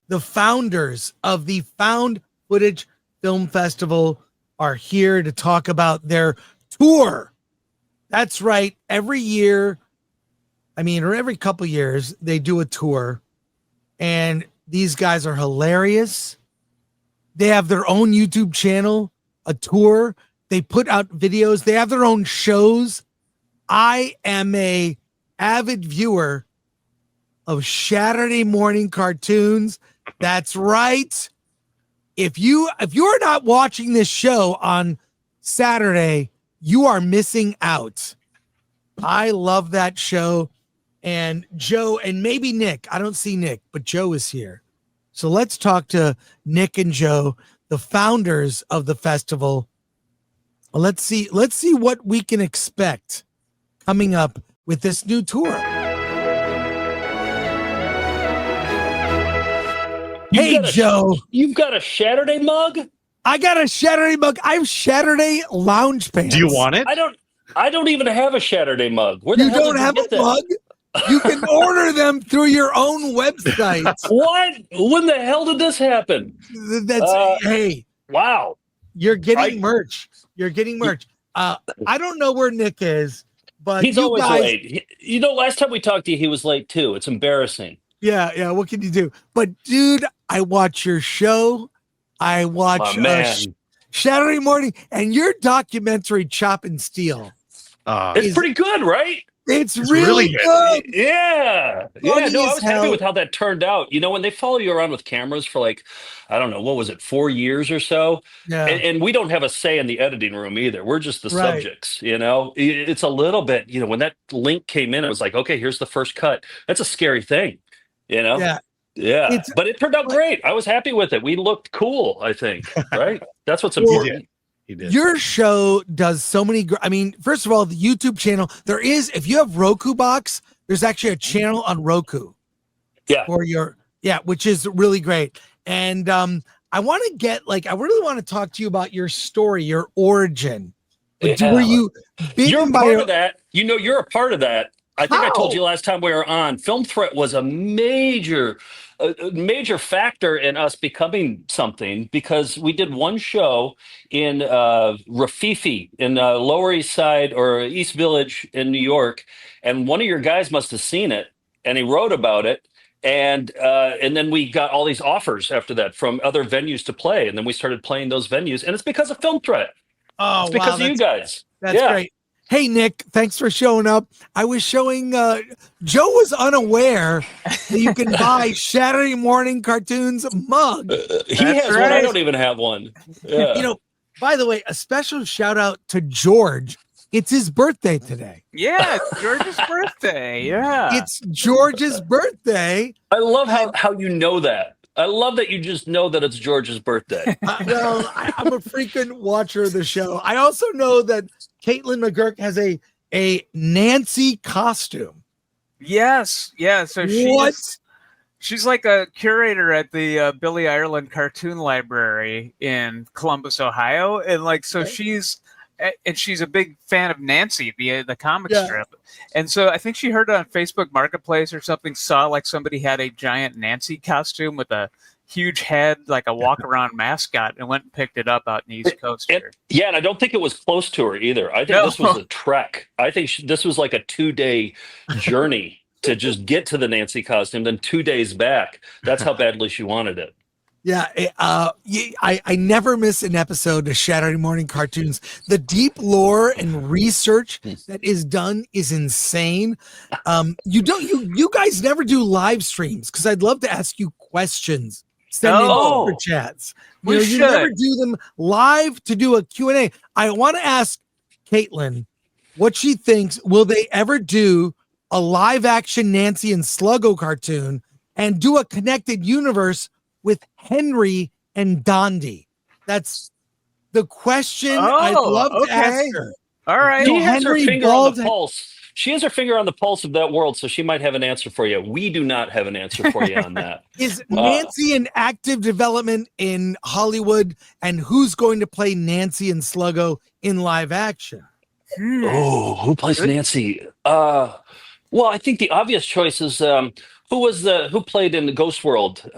the founders of the Found Footage Film Festival are here to talk about their tour. That's right. Every year, or every couple years, they do a tour. And these guys are hilarious. They have their own YouTube channel, a tour. They put out videos. They have their own shows. I am a avid viewer of Saturday morning cartoons. That's right. If you're not watching this show on Saturday, you are missing out. I love that show. And Joe and maybe Nick, I don't see Nick, but Joe is here. So let's talk to Nick and Joe, the founders of the festival. Let's see what we can expect coming up with this new tour. Hey, Joe. You've got a Saturday mug? I got a Saturday mug. I have Saturday lounge pants. Do you want it? I don't even have a Saturday mug. Where the you hell don't did have get a mug? You can order them through your own website. What? When the hell did this happen? Hey. Wow. You're getting merch. You're getting merch. I don't know where Nick is, but he's always late. Last time we talked to you, he was late too. It's embarrassing. Yeah. What can you do? But dude, I watch your show. I watch Saturday morning, and your documentary Chop and Steal. It's pretty good, right? It's really good. Yeah. No, I was happy with how that turned out. When they follow you around with cameras for I don't know, what was it, 4 years or so? Yeah. And we don't have a say in the editing room either. We're just the subjects, It's a little bit, when that link came in, it was like, okay, here's the first cut. That's a scary thing, Yeah. Yeah. But it turned out great. I was happy with it. We looked cool, I think, right? That's what's important. He did. Your show does so many. First of all, the YouTube channel. There is, if you have Roku box, there's actually a channel on Roku. Yeah. Which is really great. And I want to get I really want to talk to you about your story, your origin. Yeah. Were you? You're part of that. You're a part of that. I think How? I told you last time we were on. Film Threat was a major factor in us becoming something because we did one show in Rafifi in Lower East Side or East Village in New York, and one of your guys must have seen it, and he wrote about it, and then we got all these offers after that from other venues to play, and then we started playing those venues, and it's because of Film Threat. Oh, it's because of you guys. That's great. Hey, Nick, thanks for showing up. I was showing, Joe was unaware that you can buy Saturday morning cartoons mug. He has one. I don't even have one. Yeah. By the way, a special shout out to George. It's his birthday today. Yeah, it's George's birthday. Yeah. It's George's birthday. I love how you know that. I love that you just know that it's George's birthday. I'm a frequent watcher of the show. I also know that Caitlin McGurk has a Nancy costume. Yes. Yeah. So she's like a curator at the Billy Ireland Cartoon Library in Columbus, Ohio. And she's a big fan of Nancy, the comic strip. And so I think she heard it on Facebook Marketplace or something, saw somebody had a giant Nancy costume with a huge head, like a walk around mascot, and went and picked it up out in the East Coast here. Yeah, and I don't think it was close to her either. I think this was a trek. I think this was like a 2-day journey to just get to the Nancy costume, then 2 days back. That's how badly she wanted it. Yeah, I never miss an episode of Saturday morning cartoons. The deep lore and research that is done is insane. You guys never do live streams because I'd love to ask you questions. Send in super chats. You never do them live to do a Q&A. I want to ask Caitlin what she thinks. Will they ever do a live action Nancy and Sluggo cartoon and do a connected universe with Henry and Dondi? That's the question I'd love to ask her. All right. She has her finger on the pulse. She has her finger on the pulse of that world, so she might have an answer for you. We do not have an answer for you on that. Is Nancy in active development in Hollywood, and who's going to play Nancy and Sluggo in live action? Oh, who plays Nancy? Well, I think the obvious choice is who played in the Ghost World?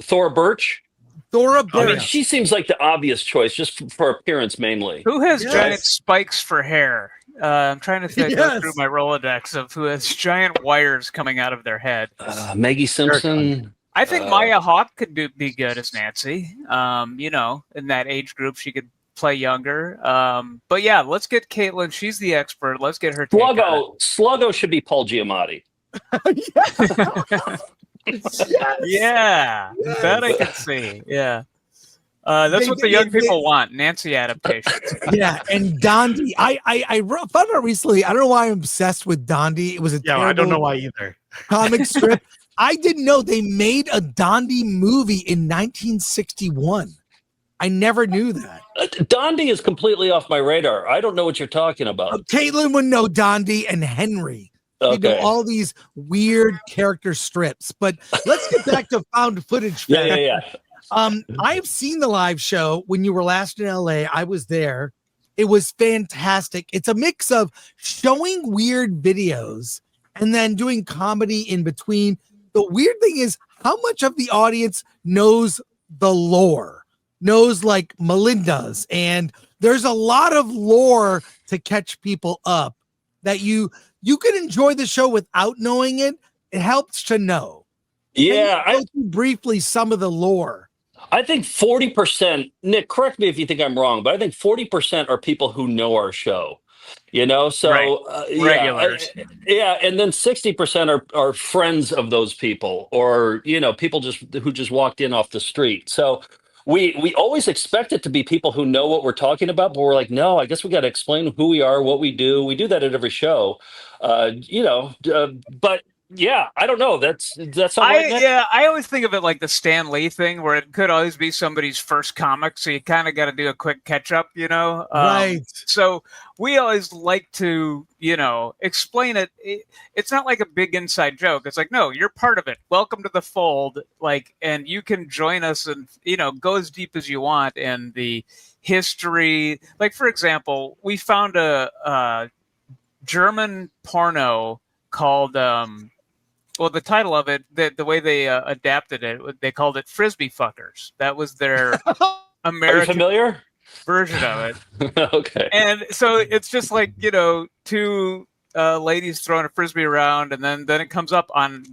Thora Birch. Thora I mean, Birch. she seems like the obvious choice, just for appearance mainly. Who has Yes. giant spikes for hair? I'm trying to think go through Yes. my Rolodex of who has giant wires coming out of their head. Maggie Simpson. I think Maya Hawke could be good as Nancy. You know, in that age group, she could play younger. But yeah, let's get Caitlin. She's the expert. Let's get her take on it. Sluggo should be Paul Giamatti. Yeah, Yes. that I can see. Yeah. That's what the young people want. Nancy adaptations. Yeah, and Dondi. I found out recently. I don't know why I'm obsessed with Dondi. It was a terrible I don't know why either. comic strip. I didn't know they made a Dondi movie in 1961. I never knew that. Dondi is completely off my radar. I don't know what you're talking about. Caitlin would know Dondi and Henry. They do Okay. all these weird character strips. But let's get back to found footage. Yeah. I've seen the live show when you were last in LA. I was there. It was fantastic. It's a mix of showing weird videos and then doing comedy in between. The weird thing is how much of the audience knows the lore, knows like Melinda's, and there's a lot of lore to catch people up that you can enjoy the show without knowing it. It helps to know. Yeah. Can you go through briefly some of the lore. I think 40%, Nick, correct me if you think I'm wrong, but I think 40% are people who know our show, you know? So, Right. Regulars. Yeah. And then 60% are friends of those people, or, you know, people who just walked in off the street. So we always expect it to be people who know what we're talking about, but we're like, no, I guess we got to explain who we are, what we do. We do that at every show, but yeah, I don't know. That's all right, Nick? I always think of it like the Stan Lee thing, where it could always be somebody's first comic, so you kind of got to do a quick catch up, you know. Right. So we always like to, you know, explain it. It's not like a big inside joke. It's like, no, you're part of it. Welcome to the fold. Like, and you can join us and, you know, go as deep as you want in the history. Like, for example, we found a German porno called. Well, the title of it, the way they adapted it, they called it Frisbee Fuckers. That was their American Are you familiar? version of it. Okay. And so it's just like, you know, two ladies throwing a Frisbee around, and then it comes up on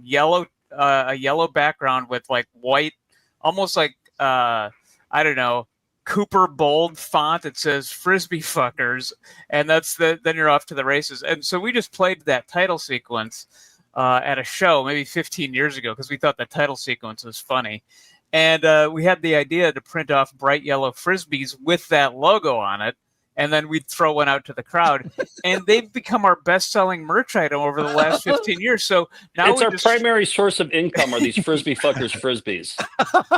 a yellow background with like white, almost like, I don't know, Cooper bold font. It says Frisbee Fuckers. And then you're off to the races. And so we just played that title sequence at a show maybe 15 years ago because we thought the title sequence was funny. And we had the idea to print off bright yellow Frisbees with that logo on it, and then we'd throw one out to the crowd. And they've become our best-selling merch item over the last 15 years. So now it's our primary source of income are these Frisbee Fuckers Frisbees.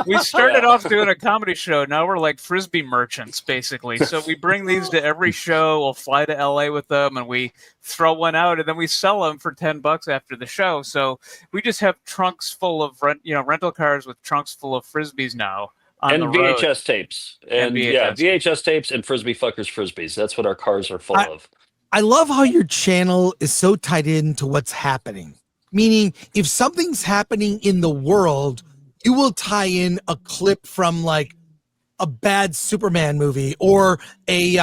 We started off doing a comedy show. Now we're like Frisbee merchants, basically. So we bring these to every show. We'll fly to LA with them, and we throw one out, and then we sell them for $10 after the show. So we just have trunks full of rental cars with trunks full of Frisbees now. And the VHS road. tapes. And VHS tapes and Frisbee Fuckers Frisbees. That's what our cars are full of. I love how your channel is so tied into what's happening. Meaning, if something's happening in the world, you will tie in a clip from like a bad Superman movie or a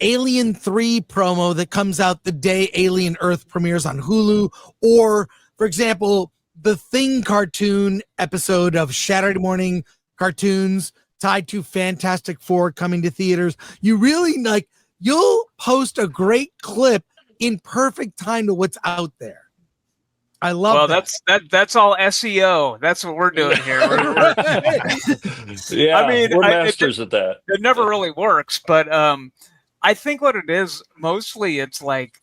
Alien 3 promo that comes out the day Alien Earth premieres on Hulu, or, for example, the Thing cartoon episode of Saturday morning cartoons tied to Fantastic Four coming to theaters. You really you'll post a great clip in perfect time to what's out there. I love that. That's all SEO. That's what we're doing here. Yeah, I mean, we're masters at that. It never really works, but I think what it is mostly it's like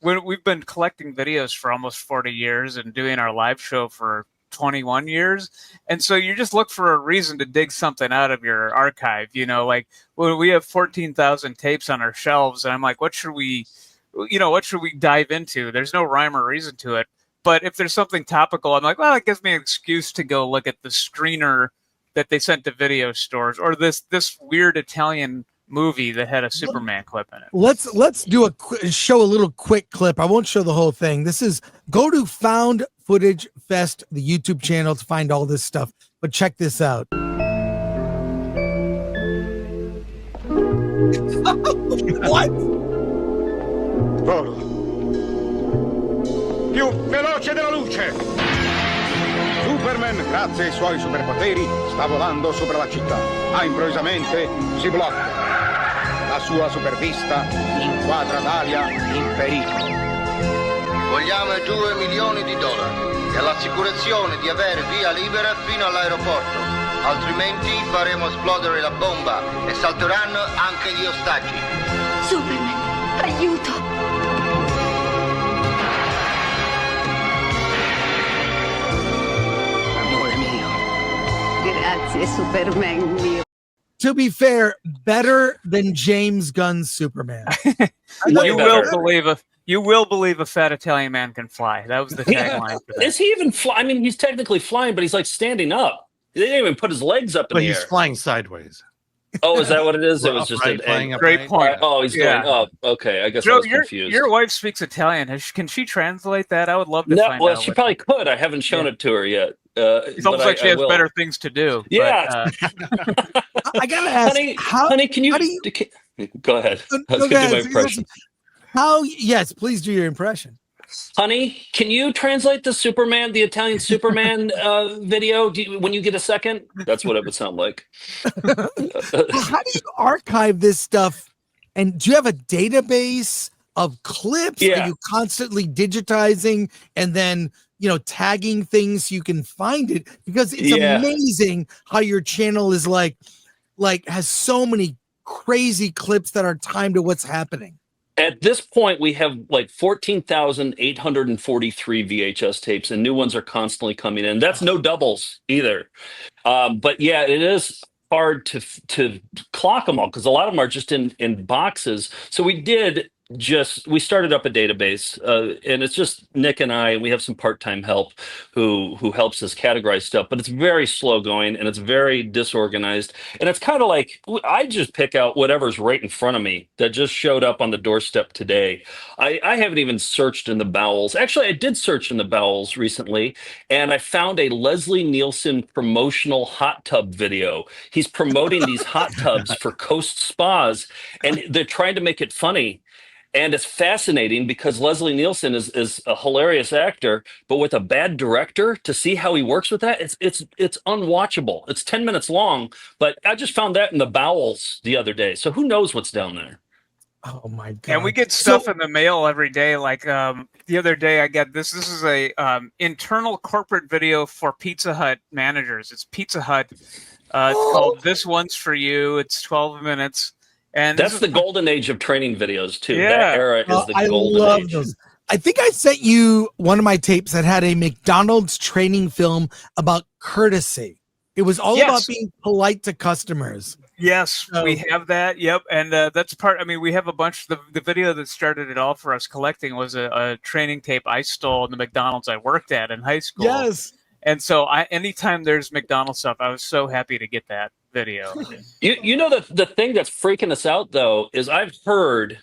we've been collecting videos for almost 40 years and doing our live show for 21 years, and so you just look for a reason to dig something out of your archive. You know, like when we have 14,000 tapes on our shelves, and I'm like, what should we dive into? There's no rhyme or reason to it. But if there's something topical, I'm like, well, it gives me an excuse to go look at the screener that they sent to video stores, or this weird Italian movie that had a Superman clip in it. Let's do show a little quick clip. I won't show the whole thing. Go to Found Footage Fest, the YouTube channel, to find all this stuff. but check this out. What? Volo. Più veloce della luce. Superman, grazie ai suoi superpoteri, sta volando sopra la città. Ma improvvisamente si blocca. La sua supervista inquadra Dalia in pericolo. Vogliamo $2 milioni e l'assicurazione di avere via libera fino all'aeroporto. Altrimenti faremo esplodere la bomba e salteranno anche gli ostaggi. Superman, aiuto! Amore mio. Grazie, Superman mio. To be fair, better than James Gunn's Superman. You will believe a fat Italian man can fly. That was the tagline for that. Is he even fly? I mean, he's technically flying, but he's like standing up. They didn't even put his legs up in But the he's air. flying sideways. Oh, is that what it is? It was Well, just flying an up Great right. point. Oh, he's Yeah. going. Oh, okay. I guess I Joe, was confused. your wife speaks Italian. Can she translate that? I would love to No, find well, out. she probably could. I haven't shown it to her yet. It's almost like she has will. better things to do. Yeah. I gotta ask, honey, can you, how do you- go ahead? I was No, going to do my guys, impression. Yes, please do your impression. Honey, can you translate the Italian Superman video when you get a second? That's what it would sound like. How do you archive this stuff? And do you have a database of clips? Yeah. Are you constantly digitizing and then, tagging things so you can find it? Because it's amazing how your channel is like has so many crazy clips that are timed to what's happening. At this point, we have like 14,843 VHS tapes, and new ones are constantly coming in. That's no doubles either. But yeah, it is hard to clock them all because a lot of them are just in boxes. So we started up a database, and it's just Nick and I, and we have some part-time help who helps us categorize stuff, but it's very slow going and it's very disorganized. And it's kind of like, I just pick out whatever's right in front of me that just showed up on the doorstep today. I haven't even searched in the bowels. Actually, I did search in the bowels recently, and I found a Leslie Nielsen promotional hot tub video. He's promoting these hot tubs for Coast Spas, and they're trying to make it funny. And it's fascinating because Leslie Nielsen is a hilarious actor, but with a bad director, to see how he works with that, it's unwatchable. It's 10 minutes long, but I just found that in the bowels the other day. So who knows what's down there? Oh my God. And we get stuff in the mail every day. Like the other day, I got this. This is a internal corporate video for Pizza Hut managers. It's Pizza Hut. It's called "This One's for You." It's 12 minutes. And that's the golden age of training videos too. Yeah. That era is the golden love age. Those. I think I sent you one of my tapes that had a McDonald's training film about courtesy. It was all about being polite to customers. Yes, we have that. Yep. And that's part. I mean, we have a bunch. The video that started it all for us collecting was a training tape I stole in the McDonald's I worked at in high school. Yes. And so anytime there's McDonald's stuff, I was so happy to get that video. You know, the thing that's freaking us out though is I've heard,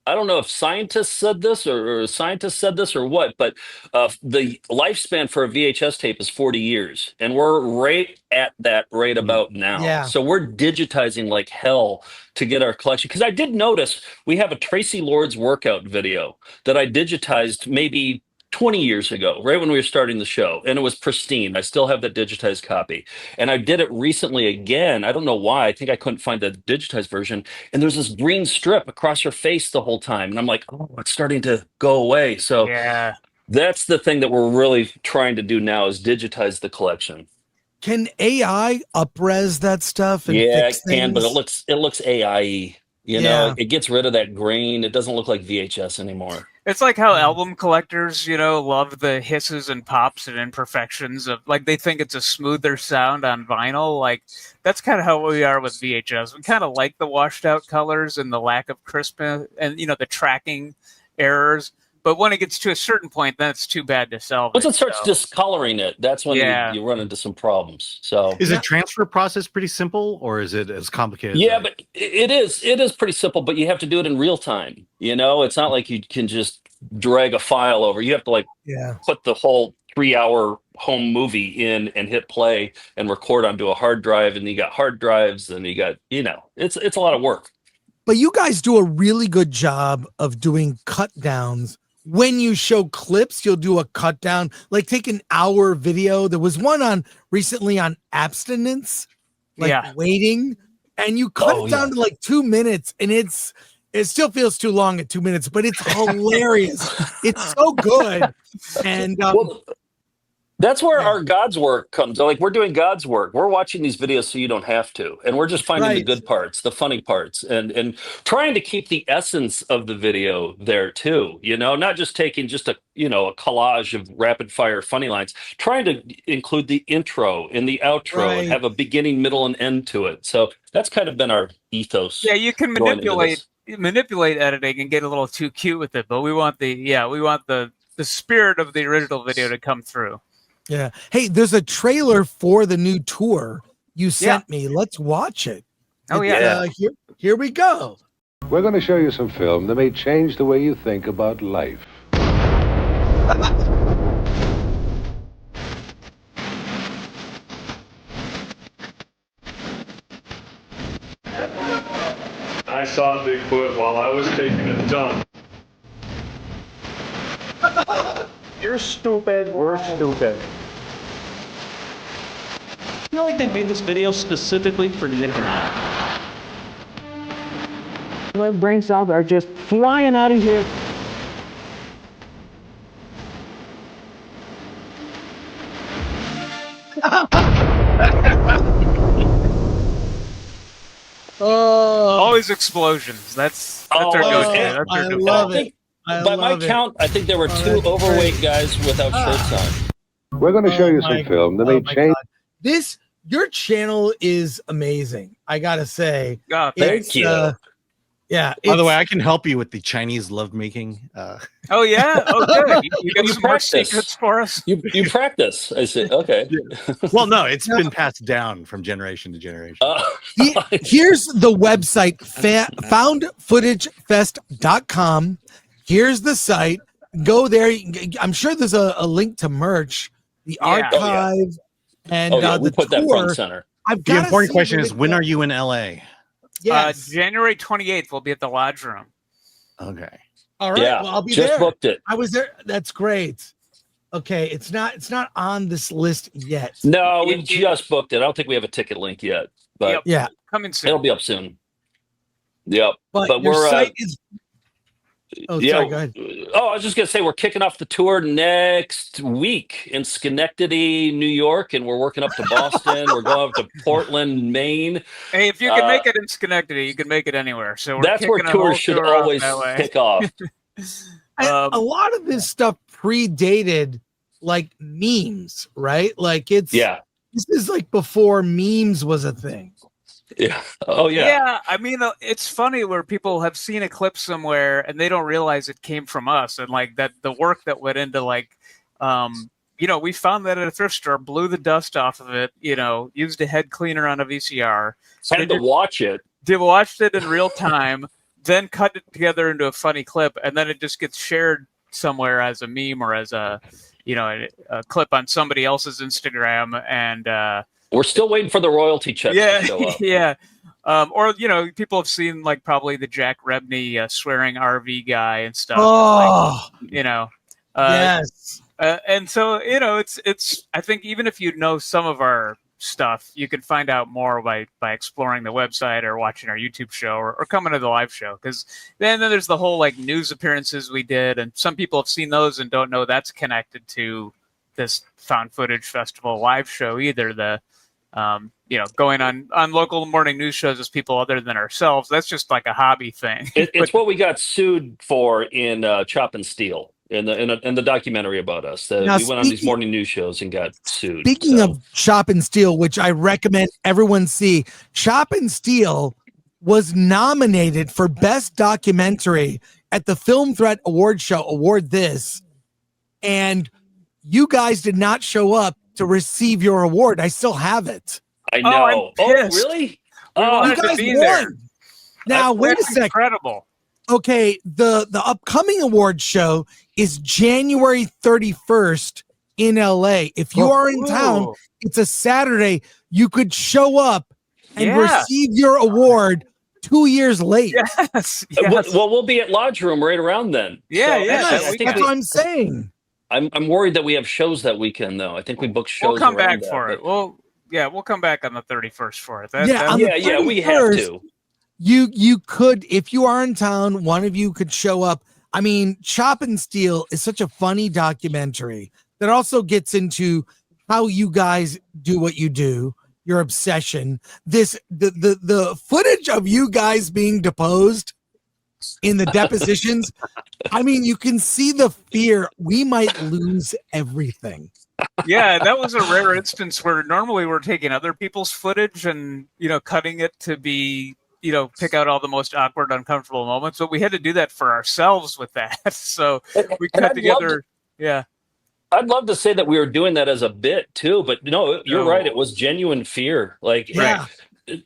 I don't know if scientists said this or scientists said this or what, but the lifespan for a VHS tape is 40 years, and we're right at that right about now. Yeah. So we're digitizing like hell to get our collection. Because I did notice we have a Tracy Lords workout video that I digitized maybe 20 years ago, right when we were starting the show, and it was pristine. I still have that digitized copy, and I did it recently again. I don't know why. I think I couldn't find the digitized version, and there's this green strip across your face the whole time, and I'm like, oh, it's starting to go away. So Yeah. that's the thing that we're really trying to do now is digitize the collection. Can AI upres that stuff? And Yeah, fix it can, but things? it looks AI-y. You Yeah. know, it gets rid of that grain. It doesn't look like VHS anymore. It's like how album collectors, love the hisses and pops and imperfections of, like, they think it's a smoother sound on vinyl. Like, that's kind of how we are with VHS. We kind of like the washed out colors and the lack of crispness and, the tracking errors. But when it gets to a certain point, then it's too bad to salvage. Once it starts discoloring it, that's when Yeah. you run into some problems. So Is the transfer process pretty simple, or is it as complicated? yeah, as that? but it is pretty simple, but you have to do it in real time. It's not like you can just drag a file over. You have to Yeah. put the whole 3-hour home movie in and hit play and record onto a hard drive, and you got hard drives, and you got, it's a lot of work. But you guys do a really good job of doing cut downs. When you show clips, you'll do a cut down, like take an hour video. There was one recently on abstinence, waiting, and you cut it down to like 2 minutes, and it still feels too long at 2 minutes, but it's hilarious. It's so good. And that's where our God's work comes. Like, we're doing God's work. We're watching these videos so you don't have to. And we're just finding the good parts, the funny parts, and trying to keep the essence of the video there too. Not just taking just a collage of rapid fire funny lines, trying to include the intro and the outro and have a beginning, middle, and end to it. So that's kind of been our ethos. Yeah, you can manipulate editing and get a little too cute with it, but we want the spirit of the original video to come through. Yeah. Hey, there's a trailer for the new tour you sent me. Let's watch it. Oh, yeah. Here we go. We're going to show you some film that may change the way you think about life. I saw Bigfoot while I was taking a dump. You're stupid. We're stupid. I feel like they made this video specifically for the internet. My brain cells are just flying out of here. Always explosions. That's our go-to. I love it. By my count, I think there were 2 overweight guys without shirts on. We're going to show you some film that may change. Your channel is amazing. I gotta say. Thank you. Yeah. By the way, I can help you with the Chinese lovemaking. Oh yeah. Oh good. You got some more secrets for us. You practice. I see. Okay. Well, no, it's been passed down from generation to generation. Here's the website, foundfootagefest.com. Here's the site. Go there. I'm sure there's a link to merch, the archive, and we the put tour. that front and center. The important question is, when are you in LA? Yes. January 28th, we'll be at the Lodge Room. Okay. All right. Yeah, well, I'll be just there. booked it. I was there. That's great. Okay. It's not on this list yet. No, we just booked it. I don't think we have a ticket link yet, but yeah, coming soon. It'll be up soon. Yep. But we're your site is. Oh, sorry, go ahead. Oh, I was just gonna say we're kicking off the tour next week in Schenectady, New York, and we're working up to Boston. We're going up to Portland, Maine. Hey, if you can make it in Schenectady, you can make it anywhere. So that's where tours should always kick off. A lot of this stuff predated like memes, right? Like this is like before memes was a thing. Yeah. Oh, yeah. Yeah. I mean, it's funny where people have seen a clip somewhere and they don't realize it came from us, and like that the work that went into like, we found that at a thrift store, blew the dust off of it, used a head cleaner on a VCR, had to watch it. Watched it in real time, then cut it together into a funny clip, and then it just gets shared somewhere as a meme or as a clip on somebody else's Instagram, and we're still waiting for the royalty check to show up. Yeah. Or people have seen like probably the Jack Rebney swearing RV guy and stuff. Oh, yes. And so it's I think even if you know some of our stuff, you can find out more by exploring the website or watching our YouTube show or coming to the live show, because then there's the whole like news appearances we did, and some people have seen those and don't know that's connected to this Found Footage Festival live show either. The going on local morning news shows as people other than ourselves. That's just like a hobby thing. It's what we got sued for in Chop and Steal, in the documentary about us. We went on these morning news shows and got sued. Speaking of Chop and Steal, which I recommend everyone see, Chop and Steal was nominated for Best Documentary at the Film Threat Award Show, and you guys did not show up to receive your award. I still have it. I know. Oh, really? You guys won. Now, wait a second. Incredible. Okay, the upcoming award show is January 31st in LA. If you are in town, Ooh. it's a Saturday. You could show up and Yeah. receive your award 2 years late. Yes. Yes. Well, we'll be at Lodge Room right around then. Yeah, yeah, Yes, that that's what I'm saying. I'm worried that we have shows that weekend, though. I think we booked shows. We'll come around back that, for it. but- We'll come back on the 31st for it. Yeah, we have to. You could, if you are in town, one of you could show up. I mean, Chop and Steal is such a funny documentary that also gets into how you guys do what you do, your obsession. The footage of you guys being deposed in the depositions. I mean, you can see the fear. We might lose everything. Yeah, that was a rare instance where normally we're taking other people's footage and, cutting it to be, pick out all the most awkward, uncomfortable moments. But we had to do that for ourselves with that. So we cut together. Yeah. I'd love to say that we were doing that as a bit too, but no, you're right. It was genuine fear. Like,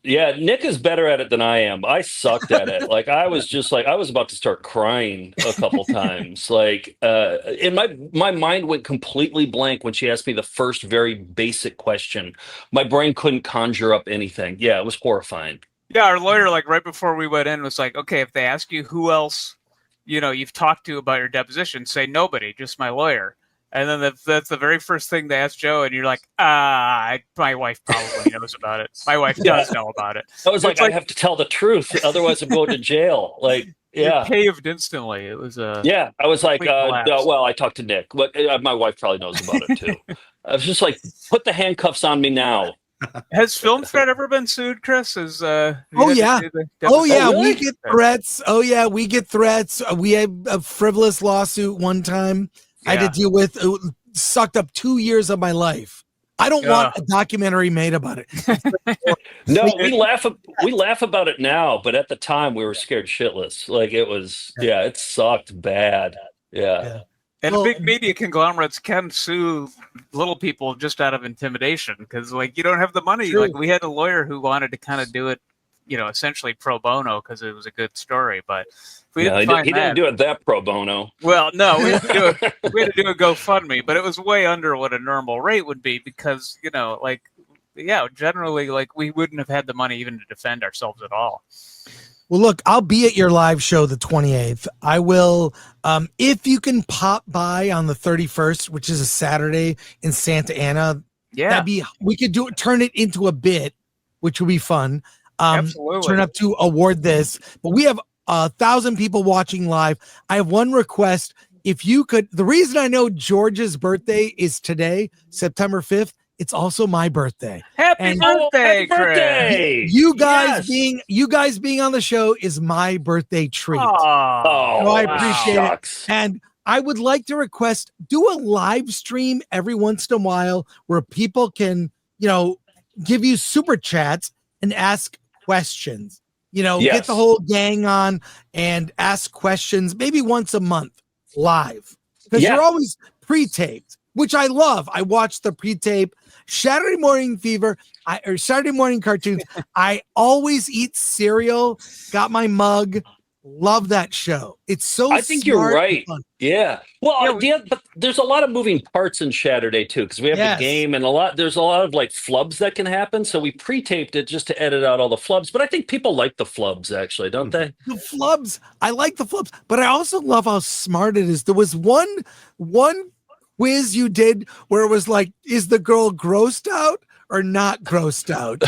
yeah, Nick is better at it than I am. I sucked at it. Like, I was about to start crying a couple times. Like, and my mind went completely blank when she asked me the first very basic question. My brain couldn't conjure up anything. Yeah, it was horrifying. Yeah, our lawyer, like right before we went in, was like, "Okay, if they ask you who else, you've talked to about your deposition, say nobody, just my lawyer." And then that's the very first thing they ask Joe, and you're like, my wife probably knows about it. My wife does know about it. I was like, I have to tell the truth, otherwise I'm going to jail. Like, yeah, you caved instantly. It was a I was like, collapse. well, I talked to Nick, but my wife probably knows about it too. I was just like, put the handcuffs on me now. Has Film Threat ever been sued, Chris? Yeah. Really? We get threats. Oh yeah, we get threats. We had a frivolous lawsuit one time. I had to deal with. It sucked up 2 years of my life. I don't want a documentary made about it. No, we laugh about it now, but at the time we were scared shitless. Like, it was, it sucked bad. Yeah. And big media conglomerates can sue little people just out of intimidation because, like, you don't have the money. True. Like, we had a lawyer who wanted to kind of do it, essentially pro bono because it was a good story, but. He didn't do it that pro bono. Well, no, we had to do a GoFundMe, but it was way under what a normal rate would be because, generally, like, we wouldn't have had the money even to defend ourselves at all. Well, look, I'll be at your live show the 28th. I will, if you can pop by on the 31st, which is a Saturday in Santa Ana. Yeah, we could turn it into a bit, which would be fun. Absolutely. Turn up to award this, but we have 1,000 people watching live. I have one request. If you could, the reason I know George's birthday is today, September 5th. It's also my birthday. Happy birthday, Chris. You guys being on the show is my birthday treat. Oh, I appreciate it. And I would like to request, do a live stream every once in a while where people can, give you super chats and ask questions. Get the whole gang on and ask questions maybe once a month live because you're always pre-taped, which I love. I watch the pre-tape Saturday Morning Fever or Saturday Morning Cartoons. I always eat cereal, got my mug. Love that show. It's so I think you're right. Yeah. Well, but there's a lot of moving parts in Saturday too, because we have the game and there's a lot of like flubs that can happen. So we pre-taped it just to edit out all the flubs. But I think people like the flubs actually, don't they? The flubs. I like the flubs, but I also love how smart it is. There was one quiz you did where it was like, is the girl grossed out or not grossed out?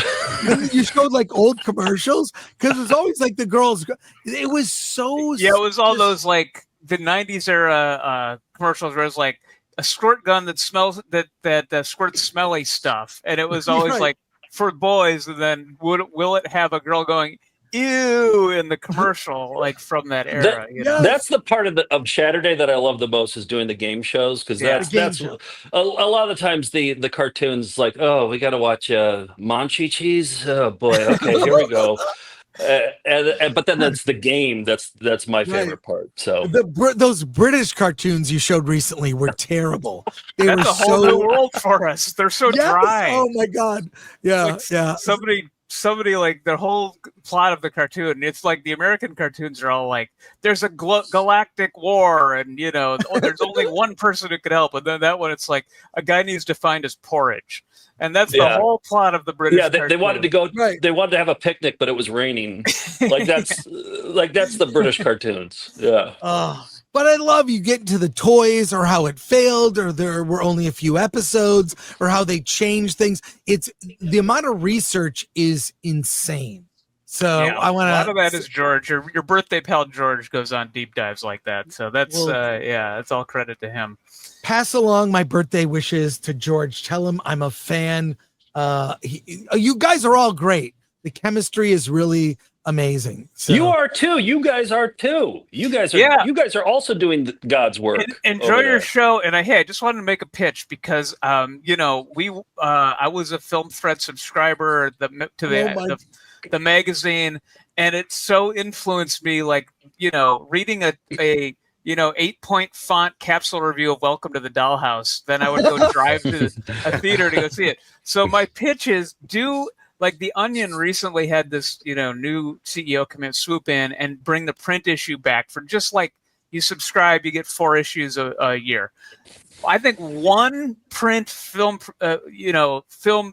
And you showed like old commercials because it's always like the girls. It was so. Yeah, it was all those like the 90s era commercials where it was like a squirt gun that smells that squirts smelly stuff, and it was always like for boys. And then will it have a girl going ew in the commercial like from that era? That's the part of Saturday that I love the most is doing the game shows because that's a lot of the times the cartoons like, oh, we got to watch Monchi Cheese. Oh boy, okay, here we go. But then that's the game. That's my favorite part. So those British cartoons you showed recently were terrible. That's a whole new world for us. They're so dry. Oh my god. Yeah, Somebody somebody like the whole plot of the cartoon. It's like the American cartoons are all like, there's a galactic war, and there's only one person who could help. And then that one, it's like a guy needs to find his porridge, and that's the whole plot of the British. Yeah, they cartoon. wanted to go. Right. They wanted to have a picnic, but it was raining. That's the British cartoons. Yeah. But I love you get into the toys or how it failed or there were only a few episodes or how they changed things. It's the amount of research is insane. So I want to. A lot of that is George. Your birthday pal George goes on deep dives like that. So that's it's all credit to him. Pass along my birthday wishes to George. Tell him I'm a fan. You guys are all great. The chemistry is really amazing. So. You are too. You guys are too. You guys are also doing God's work. Enjoy your show. And I just wanted to make a pitch because I was a Film Threat subscriber to the magazine, and it so influenced me. Like reading a 8-point font capsule review of Welcome to the Dollhouse. Then I would go drive to a theater to go see it. So my pitch is like The Onion recently had this, new CEO come in, swoop in and bring the print issue back for just like you subscribe, you get 4 issues a year. I think one print film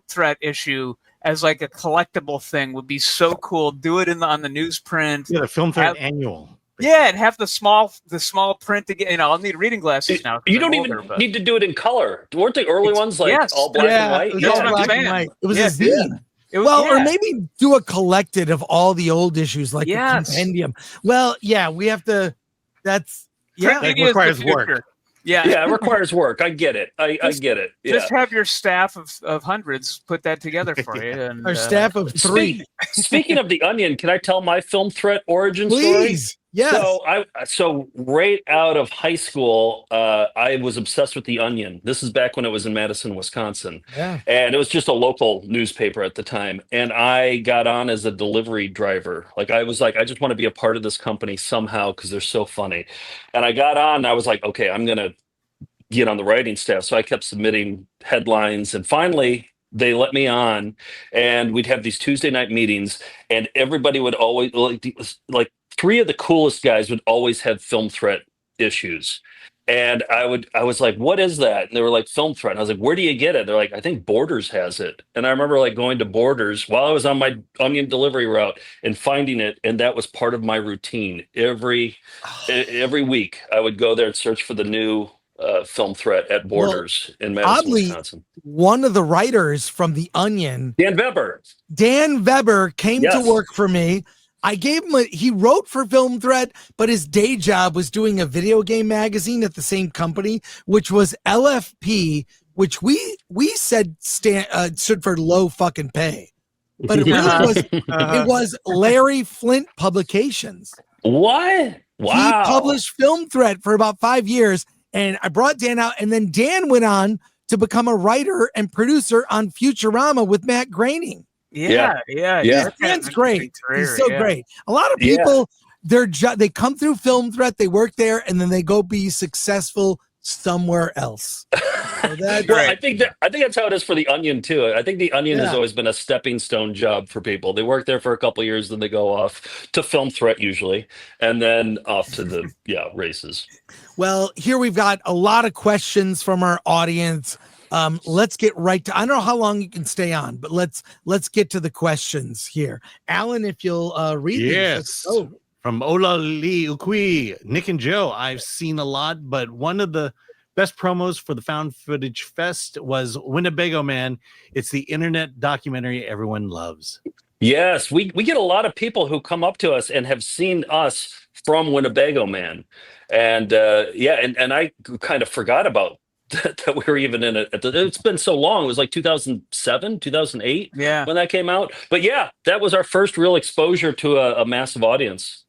threat issue as like a collectible thing would be so cool. Do it on the newsprint. Yeah, the Film Threat annual. Yeah, and have the small print again. I'll need reading glasses now. You don't even need to do it in color. Weren't the early ones all black and white? It was all black and white. It was a zine. Or maybe do a collected of all the old issues, like a compendium. Well, yeah, we have to. That's It requires work. Yeah, it requires work. I get it. I get it. Yeah. Just have your staff of hundreds put that together for you. And, our staff of 3. Speaking of The Onion, can I tell my Film Threat origin story? Please. Yes. So right out of high school, I was obsessed with The Onion. This is back when it was in Madison, Wisconsin. Yeah. And it was just a local newspaper at the time. And I got on as a delivery driver. Like I was like, I just want to be a part of this company somehow because they're so funny. And I got on and I was like, okay, I'm going to get on the writing staff. So I kept submitting headlines. And finally, they let me on and we'd have these Tuesday night meetings and everybody would always like 3 of the coolest guys would always have Film Threat issues. And I was like, what is that? And they were like, Film Threat. And I was like, where do you get it? They're like, I think Borders has it. And I remember like going to Borders while I was on my Onion delivery route and finding it. And that was part of my routine. Every week I would go there and search for the new Film Threat at Borders in Madison, Wisconsin. One of the writers from The Onion, Dan Weber, came to work for me. I gave him he wrote for Film Threat, but his day job was doing a video game magazine at the same company, which was LFP, which we said stood for low fucking pay. But it really was, it was Larry Flint Publications. What? Wow. He published Film Threat for about 5 years. And I brought Dan out, and then Dan went on to become a writer and producer on Futurama with Matt Groening. Yeah. Dan's great. He's so great. A lot of people, they come through Film Threat, they work there, and then they go be successful somewhere else. So I think that's how it is for The Onion too. I think The Onion has always been a stepping stone job for people. They work there for a couple of years, then they go off to Film Threat usually, and then off to the races. Well, here we've got a lot of questions from our audience. Let's get right to. I don't know how long you can stay on, but let's get to the questions here. Alan, if you'll read these. Yes. From Ola Lee Ukui, Nick and Joe. I've seen a lot, but one of the best promos for the Found Footage Fest was Winnebago Man. It's the internet documentary everyone loves. Yes, we get a lot of people who come up to us and have seen us from Winnebago Man. And and I kind of forgot about that we were even in it. It's been so long. It was like 2007, 2008 when that came out. But yeah, that was our first real exposure to a massive audience.